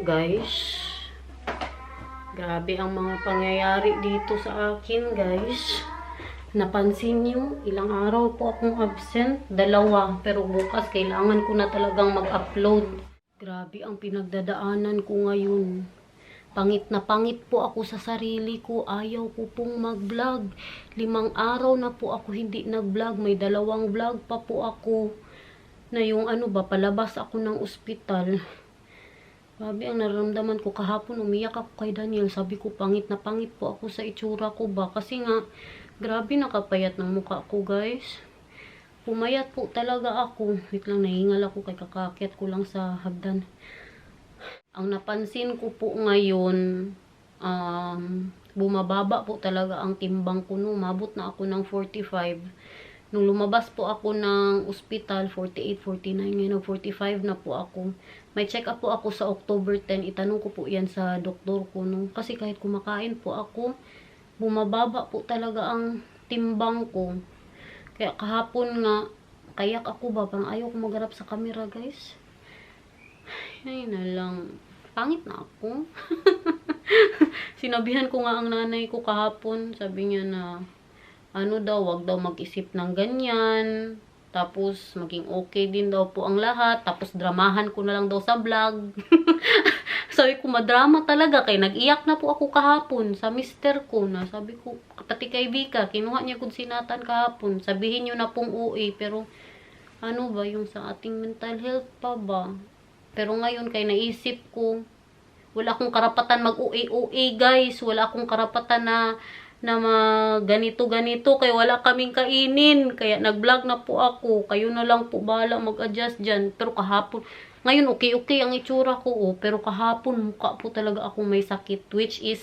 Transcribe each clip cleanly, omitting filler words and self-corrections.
Guys, grabe ang mga pangyayari dito sa akin, guys. Napansin nyo, ilang araw po akong absent, 2, pero bukas kailangan ko na talagang mag-upload. Grabe ang pinagdadaanan ko ngayon. Pangit na pangit po ako sa sarili ko, ayaw ko pong mag-vlog. 5 araw na po ako hindi nag-vlog, may 2 vlog pa po ako. Na yung palabas ako ng ospital. Grabe ang nararamdaman ko kahapon, umiyak ako kay Daniel. Sabi ko, pangit na pangit po ako sa itsura ko ba? Kasi nga, grabe nakapayat ng mukha ko, guys. Pumayat po talaga ako. Wait lang, nahingal ako kay kakakit ko lang sa hagdan. Ang napansin ko po ngayon, bumababa po talaga ang timbang ko. No? Mabot na ako ng 45. Nung lumabas po ako ng ospital, 48, 49, ngayon 45 na po ako. May check up po ako sa October 10. Itanong ko po yan sa doktor ko. No? Kasi kahit kumakain po ako, bumababa po talaga ang timbang ko. Kaya kahapon nga, kayak ako ba? Parang ayaw ko magharap sa camera, guys. Ay na lang. Pangit na ako. Sinabihan ko nga ang nanay ko kahapon. Sabi niya na, wag daw mag-isip ng ganyan. Tapos, maging okay din daw po ang lahat. Tapos, dramahan ko na lang daw sa vlog. Sabi ko, madrama talaga. Kaya nag-iyak na po ako kahapon sa mister ko. Na sabi ko, pati kay Vika, kinuha niya kung sinatan kahapon. Sabihin niyo na pong uwi. Pero, yung sa ating mental health pa ba? Pero ngayon, kaya naisip ko, wala akong karapatan mag-uwi, guys. Wala akong karapatan na ganito-ganito, kaya wala kaming kainin, kaya nag-vlog na po ako, kayo na lang po bahala mag-adjust dyan. Pero kahapon, ngayon okay ang itsura ko, pero kahapon mukha po talaga akong may sakit, which is,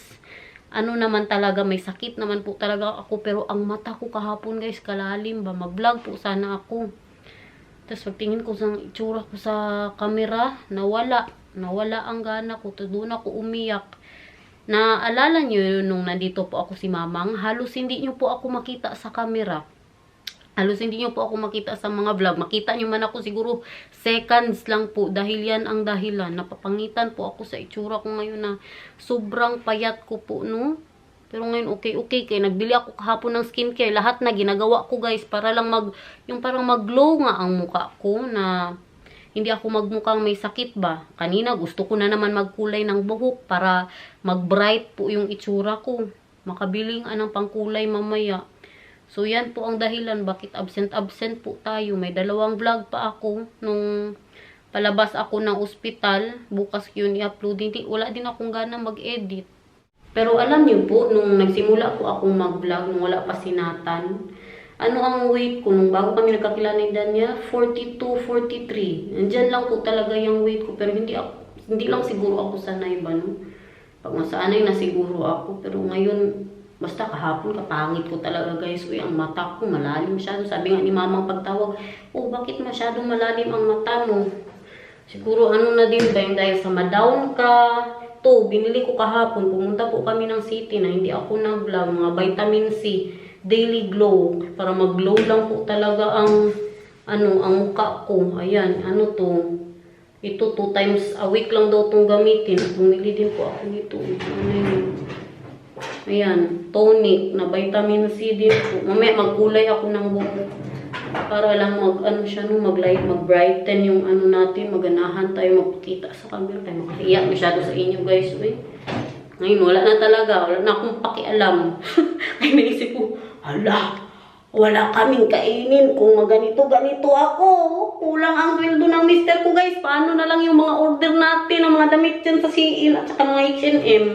naman talaga, may sakit naman po talaga ako, pero ang mata ko kahapon, guys, kalalim ba, mag-vlog po sana ako. Tapos pagtingin ko sa itsura ko sa camera, nawala ang gana ko, doon ako umiyak. Naalala nyo nung nandito po ako si Mamang, halos hindi nyo po ako makita sa camera. Halos hindi nyo po ako makita sa mga vlog. Makita nyo man ako siguro seconds lang po. Dahil yan ang dahilan. Napapangitan po ako sa itsura ko ngayon na sobrang payat ko po, no? Pero ngayon okay. Kaya nagbili ako kahapon ng skincare. Lahat na ginagawa ko, guys, para lang yung parang mag-glow nga ang mukha ko na hindi ako magmukhang may sakit ba. Kanina gusto ko na naman magkulay ng buhok para mag-bright po yung itsura ko. Makabiling anong pangkulay mamaya. So yan po ang dahilan bakit absent po tayo. May 2 vlog pa ako nung palabas ako ng ospital. Bukas yun i-upload. Wala din akong gana mag-edit. Pero alam niyo po, nung nagsimula po akong mag-vlog, nung wala pa sinatan, ang weight ko nung bago kami nagkakilala ni Daniel? 42, 43. Nandiyan lang po talaga yung weight ko. Pero hindi lang siguro ako sanay ba, no? Pag masanay na siguro ako. Pero ngayon, basta kahapon, kapangit ko talaga, guys. Uy, ang mata ko, malalim masyado. Sabi nga ni Mamang pagtawag, bakit masyadong malalim ang mata mo? Siguro na din ba yung dahil sa ma-down ka? Binili ko kahapon. Pumunta po kami ng city na hindi ako nag-vlog. Mga vitamin C. Daily glow para mag-glow lang po talaga ang mukha ko. Ayan, ito 2 times a week lang daw tong gamitin. Bumili din po ako nito. Ayan, tonic na vitamin C din po. Mamaya magkulay ako ng buhok para lang mag-brighten yung natin, maganahan tayo magpakita sa camera. Tayo makahiya masyado sa inyo, guys. Ngayon, wala na talaga. Wala na akong pakialam. Ay, naisip ko, wala kaming kainin kung ganito-ganito ako. Kulang ang sweldo ng mister ko, guys. Paano na lang yung mga order natin, ang mga damit dyan sa CL at saka mga H&M.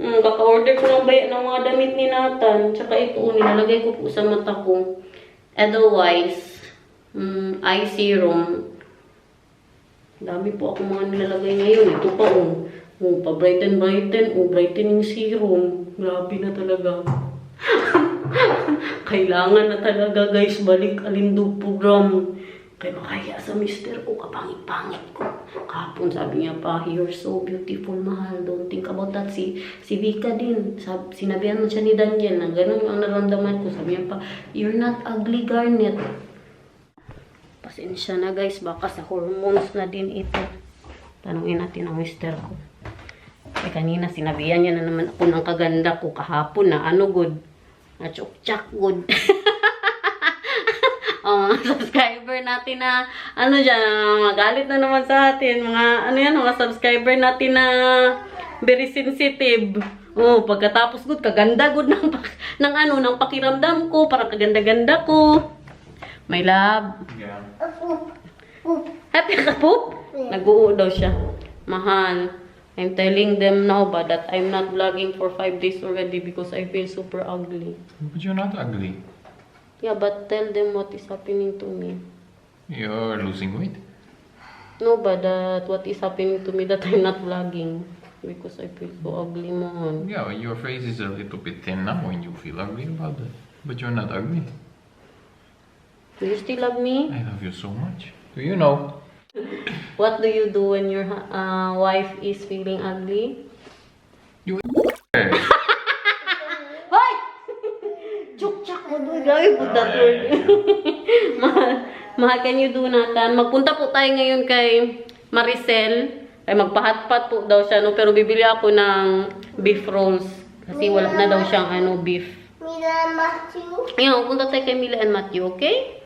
Kaka-order ko lang ba ng mga damit ni Nathan. Tsaka ito, nilalagay ko po sa mata ko. Otherwise, eye serum. Dami po ako mga nilalagay ngayon. Ito pa, pa-brighten, brightening serum. Grabe na talaga. Kailangan na talaga, guys, balik alindog program. Kaya makaya sa mister ko, kapangit-pangit ko. Kahapon sabi niya pa, you're so beautiful, mahal. Don't think about that. Si Vika din, sinabihan mo siya ni Daniel na ganun ang naramdaman ko. Sabi niya pa, you're not ugly, Garnet. Pasensya na, guys, baka sa hormones na din ito. Tanungin natin ang mister ko. Ay, kanina sinabihan niya na naman ako ng kaganda ko kahapon na ano good. Na chuk-chak good. Mga subscriber natin na ano dyan, magalit na naman sa atin. Mga subscriber natin na very sensitive. Pagkatapos good, kaganda good ng pakiramdam ko, para kaganda-ganda ko. My love. Yeah. Happy ka poop? Nag-uo daw siya. Mahal. I'm telling them now ba that I'm not vlogging for 5 days already because I feel super ugly. But you're not ugly. Yeah, but tell them what is happening to me. You're losing weight. No, but that what is happening to me that I'm not vlogging because I feel so ugly, man. Yeah, your face is a little bit thin now when you feel ugly about it. But you're not ugly. Do you still love me? I love you so much. Do you know? What do you do when your wife is feeling ugly? You Hoy! Chuk-chak mo doon. Grabe po that word. Mahal, can you do Nathan? Magpunta po tayo ngayon kay Maricel. Ay magpahatpat po daw siya, no? Pero bibili ako ng beef rolls. Kasi wala na daw siyang beef. Mila and Matthew? Ayun, punta tayo kay Mila and Matthew, okay?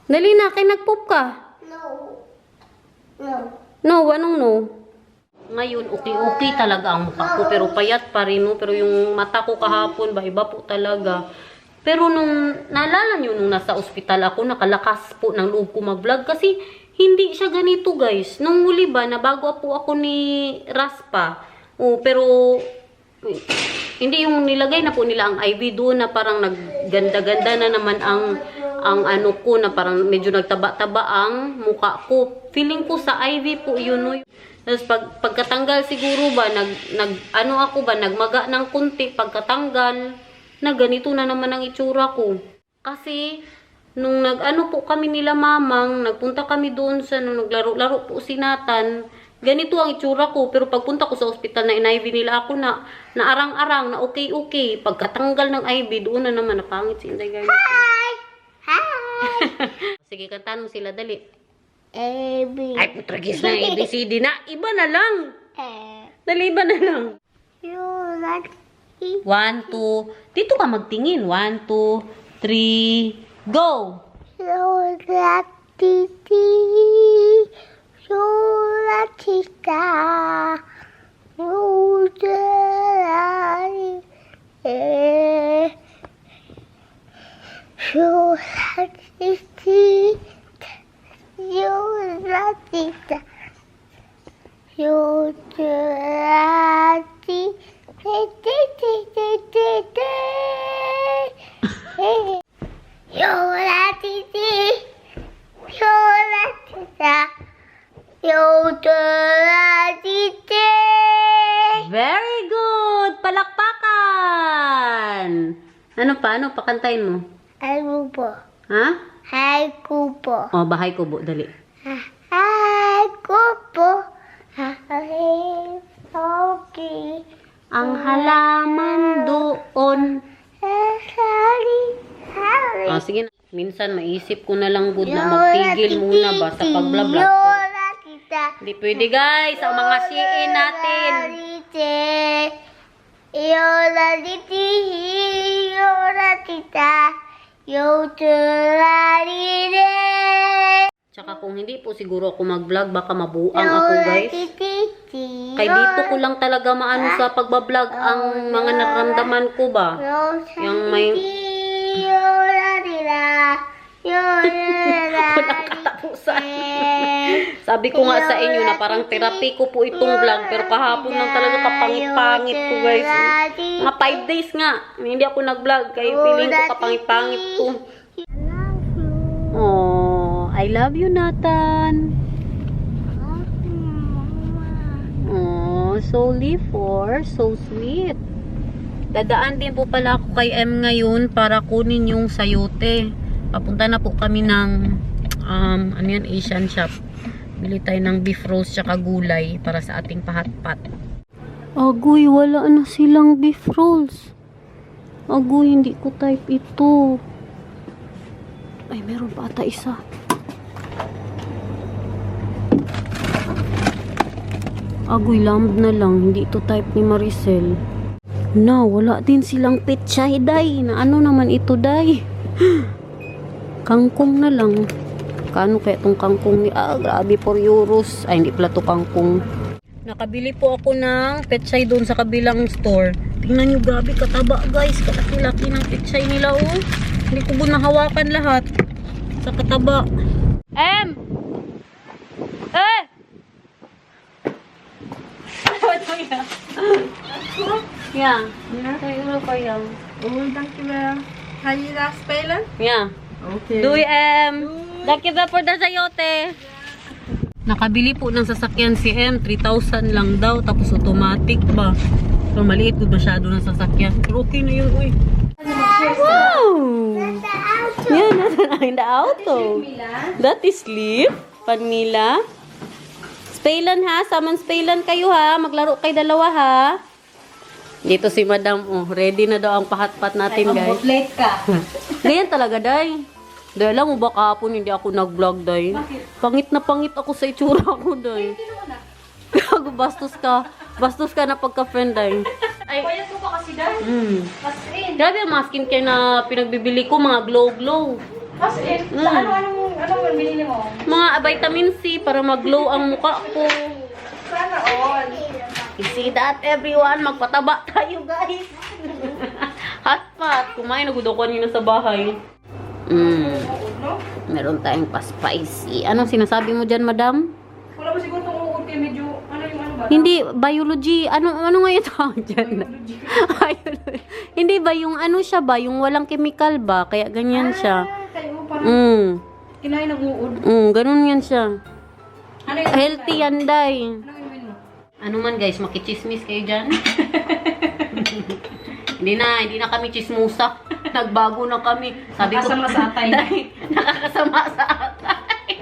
Dali na, kay nagpoop ka. No. No. No, anong no? Ngayon, okay talaga ang mukha ko. Pero payat pa rin, no? Pero yung mata ko kahapon, iba po talaga. Pero nung, naalala nyo, nung nasa ospital ako, nakalakas po ng loob ko mag-vlog. Kasi, hindi siya ganito, guys. Nung huli ba, nabago po ako ni Raspa. Pero, hindi yung nilagay na po nila ang IV doon na parang nagganda-ganda na naman ang ano ko, na parang medyo nagtaba-taba ang mukha ko. Feeling ko sa IV po yun, no? Tapos pagkatanggal siguro ba, nagmaga ng kunti, pagkatanggal, na ganito na naman ang itsura ko. Kasi, nung po kami nila mamang, nagpunta kami doon sa, nung naglaro-laro po si Nathan, ganito ang itsura ko. Pero pagpunta ko sa ospital na in-IV nila ako na arang-arang, na okay. Pagkatanggal ng IV, doon na naman, napangit si Inday Garnet. Hi! Sige, kantahan mo sila, dali. A, B. Ay, putragis na, ABCD na. Iba na lang. A. Dali, iba na lang. You like it? 1, 2. Dito ka magtingin. 1, 2, 3, go! You like it? You like it? You like it? You like it? You like it? You like it? Very good! Palakpakan! Ano pa? Ano pakantayin mo? Ay kupo. Ha? Ay kupo. O, bahay ko, dali. Ay kupo. Ay okay. Ang halaman doon. Sorry. O, sige na. Minsan, maisip ko na lang good na magtigil muna ba sa pagblabla. Yola kita. Hindi pwede guys, ang mga siin natin. Yola titi. Yola tita. Yola titi. Tsaka kung hindi po siguro ako mag-vlog, baka mabuang ako guys. Kay dito ko lang talaga maano sa pagbablog ang mga nararamdaman ko ba. Yung may... Walang katapusan. Sabi ko nga sa inyo na parang therapy ko po itong vlog. Pero kahapon lang talaga kapangit-pangit ko guys. Mga 5 days nga. Hindi ako nag-vlog. Kaya feeling ko kapangit-pangit ko. Oh, I love you, Nathan. Oh, so so sweet. Dadaan din po pala ako kay M ngayon para kunin yung sayote. Papunta na po kami ng ano yan, Asian shop. Bili tayo ng beef rolls tsaka gulay para sa ating pahatpat. Agoy, wala na silang beef rolls. Agoy, hindi ko type ito. Ay, meron pa ata isa. Agoy, lamb na lang. Hindi ito type ni Maricel. Na, wala din silang pechay, day. Na ano naman ito, day? Kangkong na lang. Kano kaya itong kangkong ni... grabe, 4 euros. Ay, hindi pala ito kangkong. Nakabili po ako ng pechay doon sa kabilang store. Tingnan nyo, grabe kataba, guys. Kalaki-laki ng pechay nila, oh. Hindi ko po nahawakan lahat. Sa kataba. Ja, euro pa yan. Dankjewel. Ga je daar spelen? Ja. Oké. Doei, dankjewel voor de sayote. Nakabili po ng sasakyan si M. 3,000 lang daw. Tapos automatic ba? So, maliit po masyado ng sasakyan. Pero okay na yun, uy. Wow! Yan, nasa in the auto. That is sleep. Panmila. Spaylan ha. Saman spaylan kayo ha. Maglaro kayo dalawa ha. Dito si Madam, oh, ready na daw ang pahat-pat natin, guys. Late ka. Ganyan talaga, day. Dahil lang mo ba kahapon hindi ako nag-vlog, day? Pangit na pangit ako sa itsura ko, day. Gago, bastos ka. Bastos ka na pagka-friend, day. Ay, Payat mo pa kasi dahil. As in. grabe ang mga skincare na pinagbibili ko, mga glow-glow. As in. Sa anong binili mo? Mga vitamin C para mag-glow ang mukha ko. Sana all. You see that, everyone? Magpataba tayo, guys. Hotpot. Kumain na gudo ko kanina sa bahay. No? Meron tayong pa-spicy. Anong sinasabi mo dyan, madam? Wala ba siguro itong uod kayo medyo, ano yung ano ba? Hindi, biology. Ano nga yung tawag dyan? Biology. Hindi ba yung ano siya ba? Yung walang chemical ba? Kaya ganyan siya. Kayo parang kinain ng uod. Ganun yan siya. Ano yung Healthy yan, day. Ano yung menu? Ano man guys, makichismis kayo dyan. Hindi na kami chismusa. Nagbago na kami. Sabi ko, Nakakasama sa atay. Nakakasama sa atay.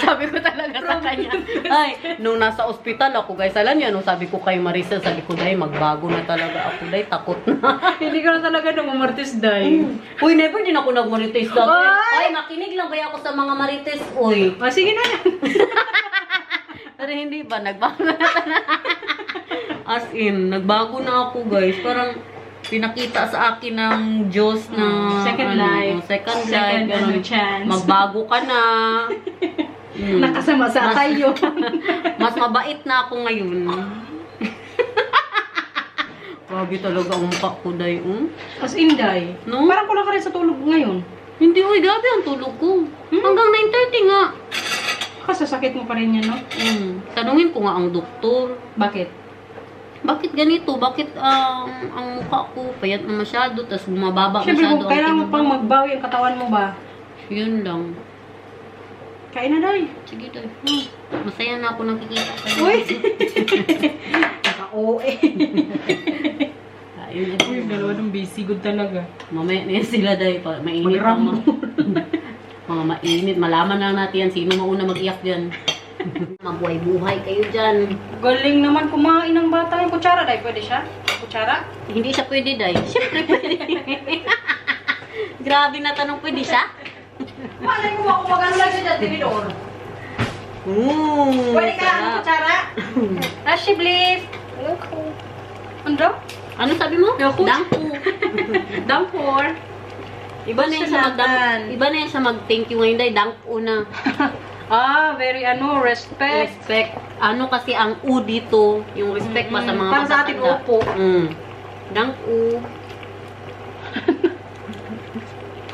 Sabi ko talaga sa kanya. Ay, nung nasa ospital ako guys, alam niya, nung sabi ko kay Maricel, sabi ko, day, magbago na talaga ako, day, takot na. Hindi ka na talaga nung umartis dahil. Uy, never din ako nag-marites dati. Ay, makinig lang kaya ako sa mga marites, uy. Sige na yan. Pero hindi ba, nagbago na As in, nagbago na ako guys. Parang pinakita sa akin ng Diyos na Second life. Second Second ganun. chance. Magbago ka na. Nakasama sa tayo. Mas mabait na ako ngayon. Grabe talaga ang mukha ko, day. As in, day. No? Parang kulang ka rin sa tulog ngayon. Hindi, uy, grabe ang tulog ko. Hanggang 9:30 nga. Kasasakit mo pa rin yan, no? Tanungin ko nga ang doktor. Bakit? Bakit ganito? Bakit ang mukha ko payat na masyado, tapos bumababa Siyempre, masyado kung kailangan mo timbang? pang magbawi ang katawan mo ba? Yun lang. Kain na, day. Sige, day. Masaya na ako nakikita ka. Uy! Naka-OA. Ayun, ito. Uy, dalawa nung busy. Good talaga. Mamaya na yan sila, day. Mainit ang mga mainit. Malaman lang natin yan. Sino mauna mag-iyak dyan? Mabuhay-buhay kayo dyan. Galing naman kumain ng bata. Yung kutsara, day. Pwede siya? Kutsara? Hindi siya pwede, day. Siyempre pwede. Grabe na tanong, pwede siya? Malay ko ako mag-ano lang siya dyan, tinidor. Pwede ka ang kutsara? Rashi, please. Ano? Ano sabi mo? Yakult. Dangku. Dampor. Iba na yan siya iba na yan siya mag-thank you ngayon, day. Dangku na. Very respect. Respect. Ano kasi ang U dito, yung respect pa sa mga Para sa ating matatanda. upo. Dangku.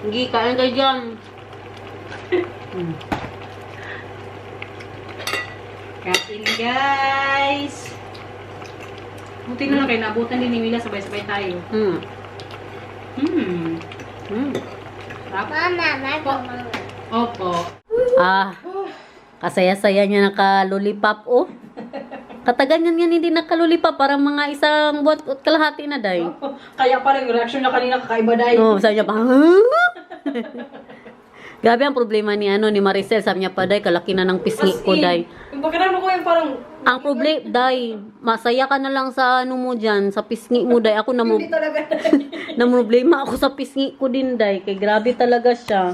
Hindi, kain kayo dyan. Kain, guys. Buti na lang kayo, naabutan din ni Mila, sabay-sabay tayo. Mama. Opo. Kasaya-saya niya naka-lollipop, oh. Katagal niyan hindi naka-lollipop, parang mga isang buwan at kalahati na, day. Kaya pala yung reaction na kanina kakaiba dahil. Oh, sabi niya pa, Grabe ang problema ni Maricel, sabi niya pa, day, kalaki na ng pisngi ko, day. Yung pagkaraman ko yung parang, Ang problema, day, masaya ka na lang sa ano mo dyan, sa pisngi mo, day. Ako hindi talaga. na problema ako sa pisngi ko din, day. Kay grabe talaga siya.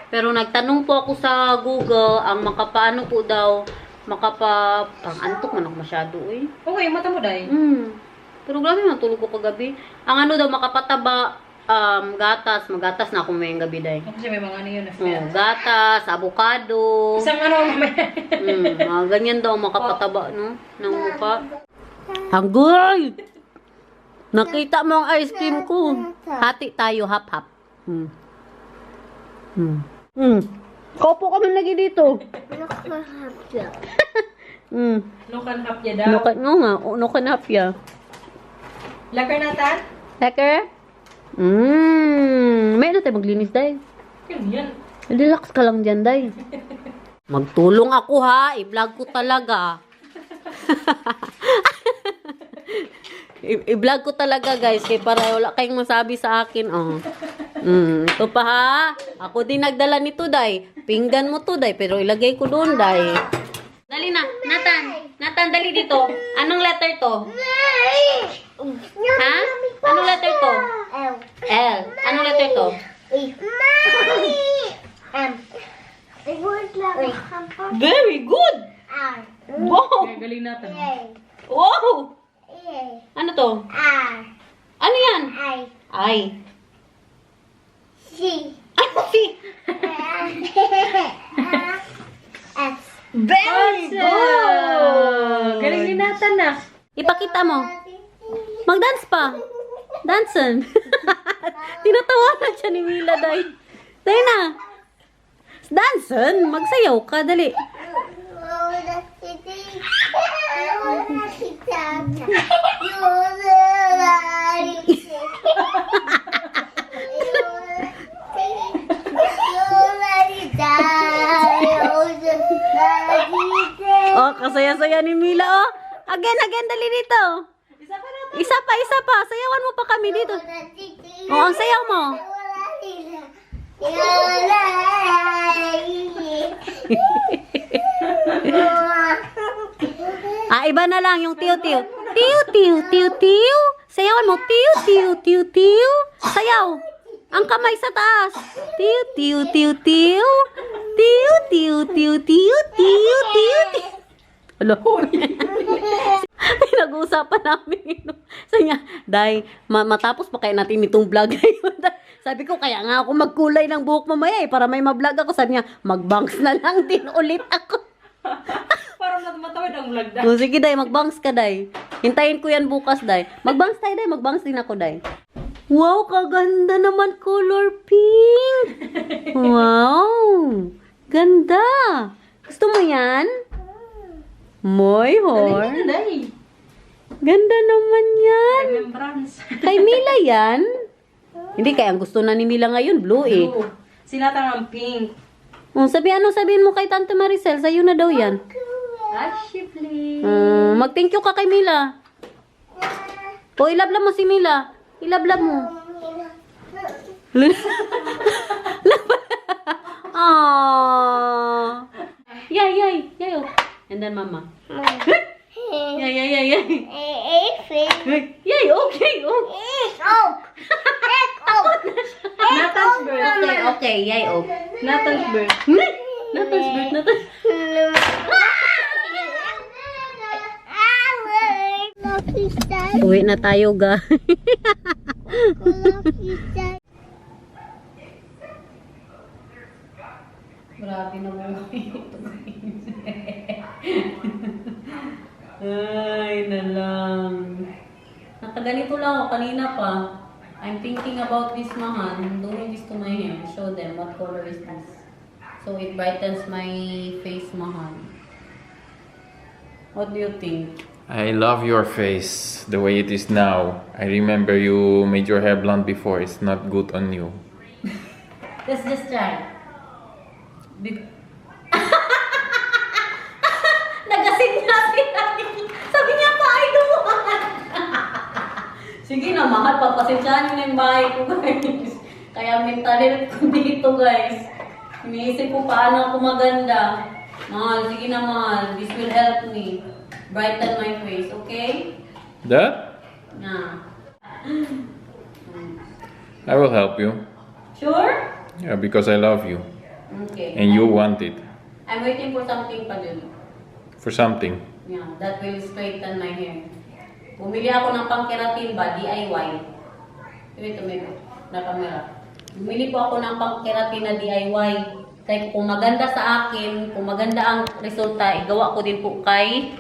Pero nagtanong po ako sa Google, ang makapaano po daw Parang antok man ako masyado eh. Okay, mata mo dahil. Pero grabe matulog ko kagabi. Ang ano daw, makapataba, gatas. Magatas na ako may gabi dahil. Kasi may mga ano yun. Gatas, avocado. Isang ano mamaya. Mga ganyan daw makapataba, no? Ng mukha. Hanggoy! Nakita mo ang ice cream ko. Hati tayo, hap-hap. Kaupo kami lagi dito. Nukan hapya daw. Nukan hapya. Lakar natan? Lekker? May na tayo maglinis, day. Yan. Relax ka lang dyan, day. Magtulong ako, ha. I-vlog ko talaga. I-vlog ko talaga, guys. Kaya para wala kayong masabi sa akin, oh. Ito pa, ha. Ako din nagdala nito, day. Pinggan mo to, day. Pero ilagay ko doon, day. Dali na. Nathan, dali dito. Anong letter to? Ha? Anong letter to? L. Anong letter to? Very good! Wow! Galing natin. Wow! Ano to? Ano yan? I. Ano si? Very good! Galing din natin na. Ipakita mo. Mag-dance pa. Danson. Tinatawanan siya ni Mila, day. Day na. Danson, magsayaw ka, dali. Oh, kasaya-saya ni Mila, oh. Again, dali dito. Isa pa. Sayawan mo pa kami dito. Oh, ang sayaw mo. Iba na lang yung tiyo-tiyo. Tiyo-tiyo. Sayawan mo. Tiyo-tiyo. Sayaw. Ang kamay sa taas. Tiyo-tiyo. Tiyo-tiyo. Hello. Pinag-uusapan namin. Sabi niya, Day, matapos pa kaya natin itong vlog ngayon. Sabi ko, kaya nga ako magkulay ng buhok mamaya para may ma-vlog ako. Sabi niya, mag-bangs na lang din ulit ako. Parang matawid ang vlog na. Sige, Day, mag-bangs ka, Day. Hintayin ko yan bukas, Day. Mag-bangs tayo, Day. Mag-bangs din ako, Day. Wow, kaganda naman color pink. Wow. Ganda. Gusto mo yan? Moy, hor. Ganda naman yan. Remembrance. Kay Mila yan. Hindi, kaya ang gusto na ni Mila ngayon, blue eh. Sinatang ang pink. Sabihin mo kay Tante Maricel, sa'yo na daw yan. Ashi, please. Mag-thank you ka kay Mila. O, ilablab mo si Mila. Ilablab mo. Aww. Yay. Oh. And then mama. Yay. Yay, okay. Nathan's birthday. Okay, yay, oh. Nathan's birthday. Nathan's. Uwi na tayo, ga. Grabe na mo ito, guys. Ay, na lang. Nakaganito lang ako kanina pa. I'm thinking about this, Mahan. I'm doing this to my hair. Show them what color is this. So it brightens my face, Mahan. What do you think? I love your face the way it is now. I remember you made your hair blonde before. It's not good on you. Let's just try. Nagasin niya sila. Sabi niya pa, I don't want. Sige na, mahal. Papasensyahan niyo na yung bahay ko, guys. Kaya mental ko dito, guys. Iniisip ko paano ako maganda. Mahal, sige na, mahal. This will help me brighten my face, okay? That? Yeah. I will help you. Sure? Yeah, because I love you. Okay. And you want it. I'm waiting for something pa dun. for something. Yeah, that will straighten my hair. Bumili ako ng pang-keratin ba, DIY. Ito, na camera. Bumili po ako ng pang-keratin na DIY. Kaya kung maganda sa akin, kung maganda ang resulta, igawa ko din po kay,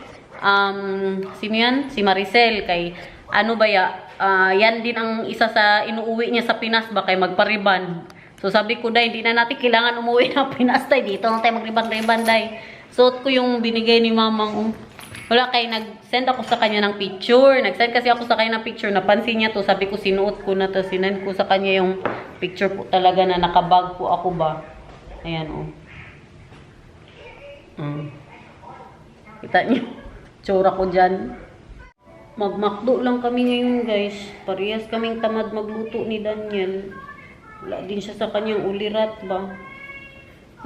sino yan? Si Maricel. Kay, ano ba ya? Yan din ang isa sa inuuwi niya sa Pinas ba, kay magpariban. So sabi ko, Day, hindi na natin kailangan umuwi ng Pinas, Day. Dito na tayo magriban-riban, Day. Suot ko yung binigay ni Mamang. Wala, kay nag-send ako sa kanya ng picture. Nag-send kasi ako sa kanya ng picture. Napansin niya to. Sabi ko, sinuot ko na to. Sinend ko sa kanya yung picture po talaga na nakabag po ako ba. Ayan, oh. Kita niyo. Tsura ko dyan. Magmakdo lang kami ngayon, guys. Parehas kaming tamad magluto ni Daniel. Wala din siya sa kanyang ulirat ba.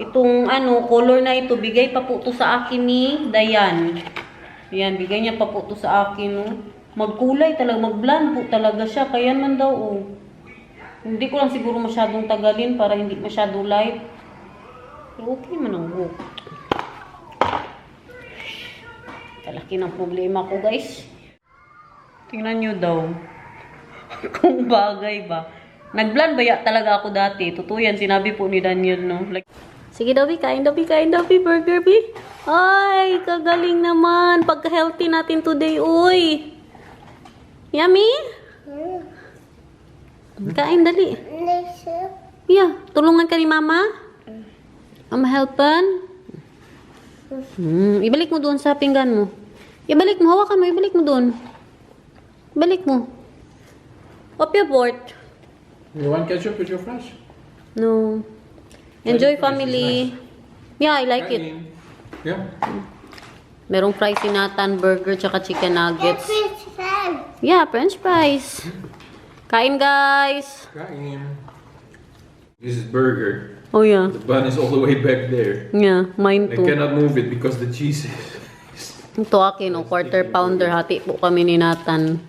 Itong color na ito, bigay pa po to sa akin ni Dayan. Ayan, bigay niya pa po to sa akin. Oh. Magkulay talaga, mag-blend po talaga siya. Kaya man daw, oh. Hindi ko lang siguro masyadong tagalin para hindi masyado light. Pero okay man ang buhok. Kalaki ng problema ko, guys. Tingnan nyo daw. Kung bagay ba. Nag-blend ba talaga ako dati? Totoo yan, sinabi po ni Daniel, no? Like, sige, Dobby, kain, burger, Bi. Ay, kagaling naman. Pagka-healthy natin today, uy. Yummy? Kain, dali. Lisa. Yeah, tulungan ka ni Mama. Mama, helpan. Ibalik mo doon sa pinggan mo. Ibalik mo, hawakan mo, ibalik mo doon. Ibalik mo. Up your board. You want ketchup with your fries? No. Enjoy, family. Yeah, I like it. Yeah. Merong fries si Nathan, burger, tsaka chicken nuggets. It's fun. Yeah, french fries. Kain, guys. Kain. This is burger. Oh, yeah. The bun is all the way back there. Yeah, mine I too. cannot move it because the cheese is... Ito akin, quarter pounder. Hati po kami ni Nathan.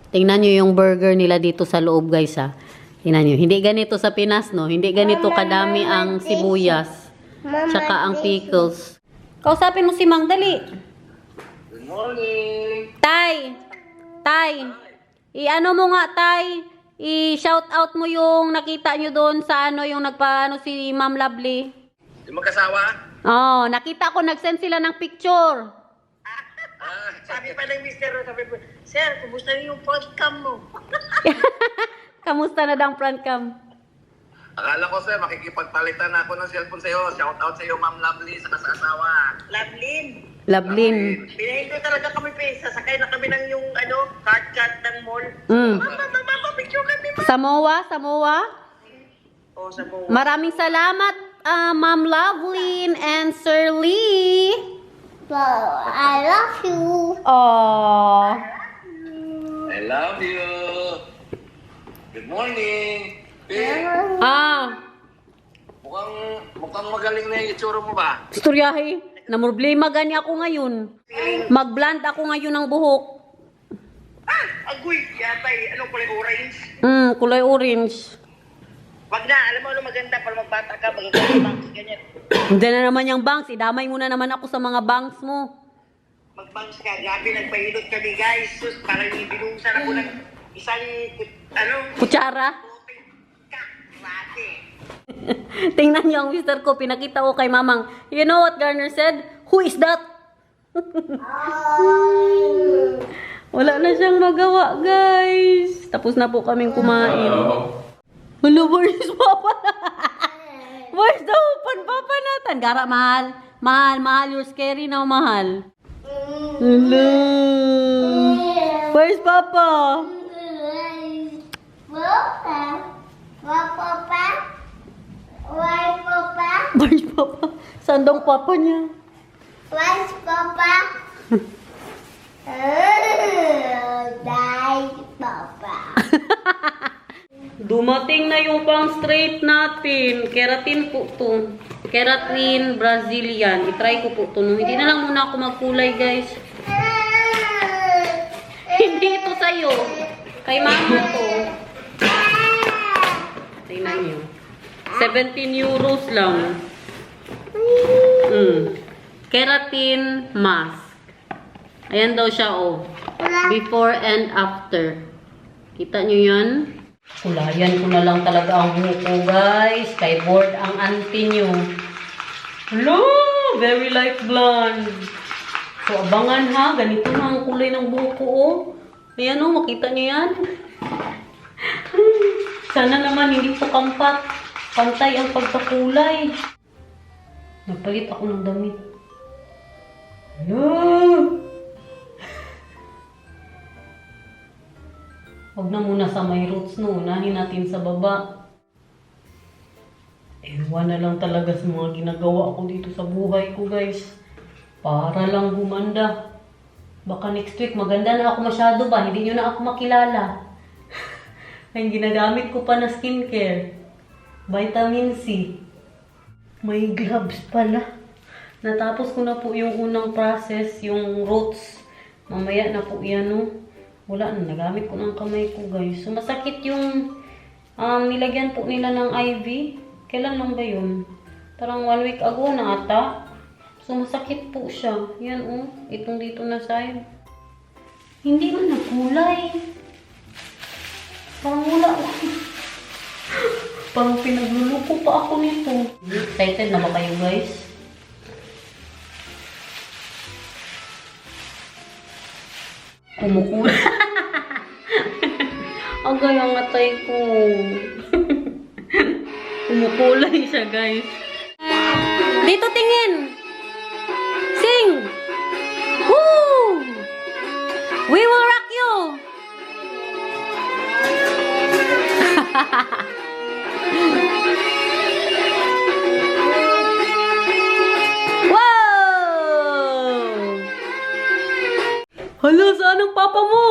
Tingnan nyo yung burger nila dito sa loob, guys, ha. Tingnan nyo. Hindi ganito sa Pinas, no? Hindi ganito kadami ang sibuyas. Tsaka ang pickles. Kausapin mo si Mang, dali. Good morning. Tay! I-ano mo nga, Tay? I-shout out mo yung nakita nyo doon sa yung nagpaano si Ma'am Lovely. Yung mag-asawa? Oh, nakita ko, nag-send sila ng picture. Sabi pa ng mister, sabi po, Sir, kumusta yung podcast mo? Kamusta na daw ang front cam? Akala ko, sir, makikipagpalitan na ako ng cellphone sa'yo. Shout out sa'yo, Ma'am Lovely, sa asawa. Lovelyn. Lovelyn. Pinahinto talaga kami, pe. Sasakay na kami ng yung, card ng mall. Mama, picture kami, ma. Samoa? Oh, sa mo. Maraming salamat, Ma'am Lovelyn and Sir Lee. Well, I love you. Oh. I love you. Good morning. Pe, mukhang magaling na yung itsura mo ba? Istoryahe, na problema gani ako ngayon. Mag-blend ako ngayon ng buhok. Agoy, yatay. Anong kulay orange? Kulay orange. Wag na, alam mo ano maganda para magbata ka, mag-bangs, ganyan. Hindi na naman yung bangs. Idamay mo na naman ako sa mga bangs mo. Mag-bangs ka, grabe, nagpahilot kami guys. Sus, parang binuhusan ako ng isang, Kutsara. Klase. Tingnan niyo ang mister ko. Pinakita ko kay Mamang. You know what Garner said? Who is that? Wala na siyang magawa, guys. Tapos na po kaming kumain. Hello, where's Papa? Where's the Papa natin? Gara, mahal. Mahal. You're scary now, mahal. Hello. Where's Papa? Papa? Why, Papa? Where's Papa? Saan daw ang Papa niya? Where's Papa? Die, Papa. Dumating na yung pang straight natin. Keratin po to. Keratin Brazilian. I-try ko po to. Hindi na lang muna ako magkulay, guys. Hindi ito sa'yo. Kay Mama to. Tingnan nyo. 17 euros lang. Keratin mask. Ayan daw siya, oh. Before and after. Kita nyo yan? Kulayan ko na lang talaga ang buhok ko, guys. Kay bored ang auntie nyo. Hello! Very light blonde. So, abangan ha. Ganito na ang kulay ng buhok ko, oh. Ayan, oh. Makita nyo yan? Sana naman hindi po kampat. Pantay ang pagkakulay. Nagpalit ako ng damit. Hello! Huwag na muna sa may roots, no. Unahin natin sa baba. Ewan na lang talaga sa mga ginagawa ko dito sa buhay ko, guys. Para lang gumanda. Baka next week maganda na ako masyado ba? Hindi nyo na ako makilala. Ang ginagamit ko pa na skincare. Vitamin C. May gloves pala. Natapos ko na po yung unang process, yung roots. Mamaya na po yan, no. Wala na, nagamit ko ng kamay ko, guys. So, masakit yung nilagyan po nila ng IV. Kailan lang ba yun? Parang 1 week ago na ata. So, masakit po siya. Yan, oh. Itong dito na side. Hindi man nagkulay. Parang wala. Parang pinagluluko pa ako nito. Excited na ba kayo, guys? Kumukulay. Agay ang atay ko. Kumukulay siya, guys. Dito tingin. Sing. Woo! We will rock you. Wow! Hala, saan ang papa mo?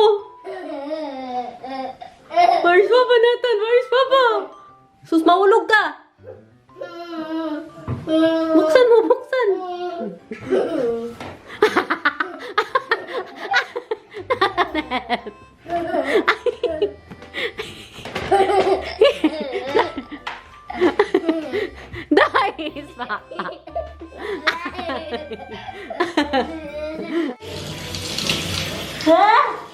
Where's Papa, Nathan? Where's Papa? Sus, maulog ka! Buksan mo, buksan! Dahil, Papa! Ah!